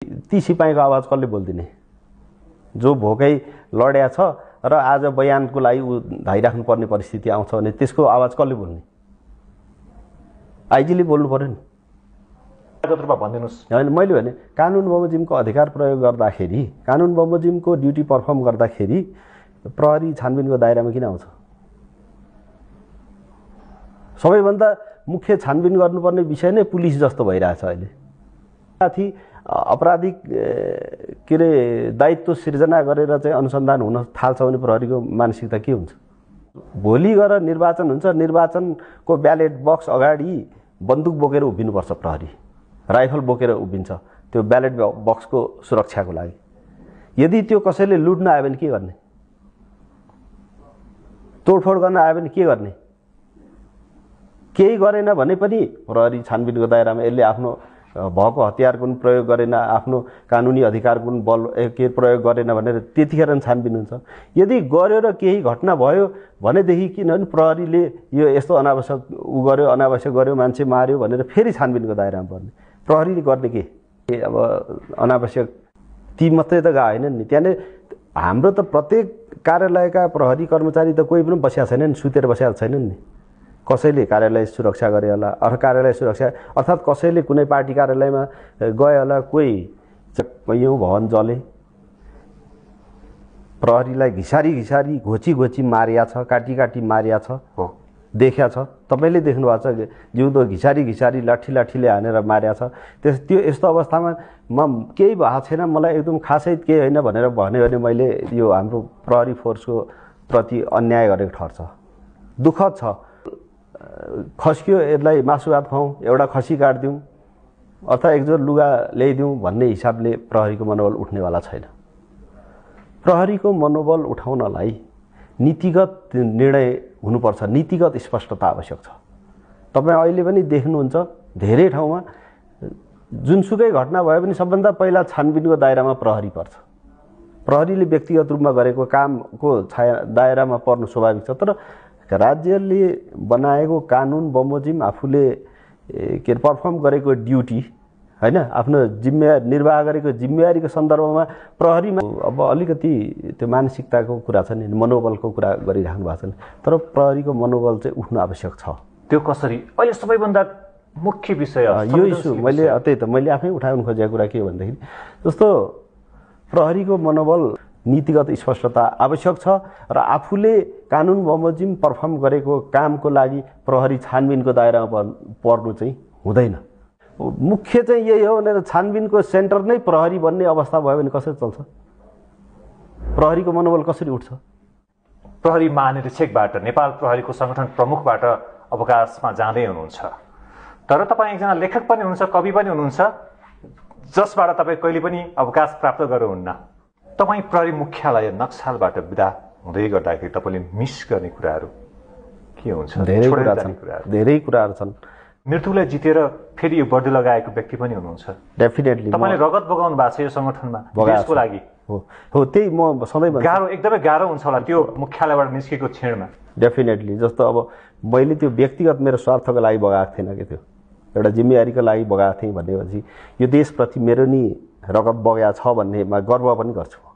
ती सिपाहीको आवाज कसले बोल्दिने? जो भोकै लड्या छ र आज बयानको लागि उ धाइराख्नु पर्ने परिस्थिति आउँछ भने त्यसको आवाज कसले बोल्ने? आइजीले बोल्नु पर्यो नि। होइन, मैले भने कानुन बमोजिमको अधिकार प्रयोग गर्दाखेरि, कानुन बमोजिमको ड्युटी पर्फर्म गर्दाखेरि प्रहरी छानबिनको दायरामा किन आउँछ? सबैभन्दा मुख्य छानबिन गर्नुपर्ने विषय नै पुलिस जस्तो भइरहेछ अहिले। साथी अपराधिक के अरे दायित्व सिर्जना गरेर चाहिँ अनुसन्धान हुन थाल्छ भने प्रहरीको मानसिकता के हुन्छ? भोलि गएर निर्वाचन हुन्छ, निर्वाचनको ब्यालेट बक्स अगाडि बन्दुक बोकेर उभिनुपर्छ प्रहरी, राइफल बोकेर उभिन्छ त्यो ब्यालेट बक्सको सुरक्षाको लागि। यदि त्यो कसैले लुट्न आयो भने के गर्ने? तोडफोड गर्न आयो भने के गर्ने? केही गरेन भने पनि प्रहरी छानबिनको दायरामा यसले आफ्नो भएको हतियारको पनि प्रयोग गरेन, आफ्नो कानुनी अधिकारको पनि बल के प्रयोग गरेन भनेर त्यतिखेर छानबिन हुन्छ। यदि गर्यो र केही घटना भयो भनेदेखि किनभने प्रहरीले यो यस्तो अनावश्यक उ गर्यो, अनावश्यक गर्यो, मान्छे मार्यो भनेर फेरि छानबिनको दायरामा पर्ने। प्रहरीले गर्ने के? अब अनावश्यक ती मात्रै त गए होइनन् नि। त्यहाँनिर हाम्रो त प्रत्येक कार्यालयका प्रहरी कर्मचारी त कोही पनि बसेका छैनन्, सुतेर बसेका छैनन् नि। कसैले कार्यालय सुरक्षा गरे होला, अर्को कार्यालय सुरक्षा, अर्थात् कसैले कुनै पार्टी कार्यालयमा गए होला, कोही कैयौँ भवन जले, प्रहरीलाई घिसारी घिसारी घोची घोची मारिया छ, काटी काटी मारिया छ, हो देखिया छ। तपाईँले देख्नु भएको छ जिउँदो घिसारी घिसारी लाठी लाठीले हानेर मारिया छ। त्यो यस्तो अवस्थामा म केही भएको छैन, मलाई एकदम खासै केही होइन भनेर भन्यो भने मैले यो हाम्रो प्रहरी फोर्सको प्रति अन्याय गरेको ठहर्छ। दुःखद छ। खस्कियो यसलाई मासु भात खुवाउँ, एउटा खसी काटिदिउँ अथवा एकजोर लुगा ल्याइदिउँ भन्ने हिसाबले प्रहरीको मनोबल उठ्नेवाला छैन। प्रहरीको मनोबल उठाउनलाई नीतिगत निर्णय हुनुपर्छ, नीतिगत स्पष्टता आवश्यक छ। तपाईँ अहिले पनि देख्नुहुन्छ धेरै ठाउँमा जुनसुकै घटना भयो भने सबभन्दा पहिला छानबिनको दायरामा प्रहरी पर्छ। प्रहरीले व्यक्तिगत रूपमा गरेको कामको दायरामा पर्नु स्वाभाविक छ। तर राज्यले बनाएको कानुन बमोजिम आफूले के पर्फर्म गरेको ड्युटी होइन, आफ्नो जिम्मेवारी निर्वाह गरेको जिम्मेवारीको सन्दर्भमा प्रहरीमा अब अलिकति त्यो मानसिकताको कुरा छ नि, मनोबलको कुरा गरिराख्नु भएको छ नि। तर प्रहरीको मनोबल चाहिँ उठ्नु आवश्यक छ। त्यो कसरी? अहिले सबैभन्दा मुख्य विषय यो इस्यु त्यही त मैले आफै उठाउनु खोजेको कुरा के भन्दाखेरि जस्तो प्रहरीको मनोबल नीतिगत स्पष्टता आवश्यक छ र आफूले कानुन बमोजिम पर्फर्म गरेको कामको लागि प्रहरी छानबिनको दायरामा पर्नु चाहिँ हुँदैन। मुख्य चाहिँ यही हो भनेर छानबिनको सेन्टर नै प्रहरी बन्ने अवस्था भयो भने कसरी चल्छ? प्रहरीको मनोबल कसरी उठ्छ? प्रहरी महानिरीक्षकबाट, नेपाल प्रहरीको सङ्गठन प्रमुखबाट अवकाशमा जाँदै हुनुहुन्छ, तर तपाईँ एकजना लेखक पनि हुनुहुन्छ, कवि पनि हुनुहुन्छ, जसबाट तपाईँ कहिले पनि अवकाश प्राप्त गर्नुहुन्न। तपाईँ प्रहरी मुख्यालय नक्सालबाट बिदा हुँदै गर्दाखेरि तपाईँले मिस गर्ने कुराहरू के हुन्छ? धेरै कुराहरू छन्। मृत्युलाई जितेर फेरि यो बर्डी लगाएको व्यक्ति पनि हुनुहुन्छ। डेफिनेटली तपाईँले रगत बगाउनु भएको छ यो सङ्गठनमा देशको लागि। हो त्यही म सधैँ गाह्रो, एकदमै गाह्रो हुन्छ होला त्यो मुख्यालयबाट निस्केको क्षणमा। डेफिनेटली जस्तो अब मैले त्यो व्यक्तिगत मेरो स्वार्थको लागि बगाएको थिएन कि, त्यो एउटा जिम्मेवारीको लागि बगाएको थिएँ भनेपछि यो देशप्रति मेरो नि रगत बगाएको छ भन्नेमा गर्व पनि गर्छु।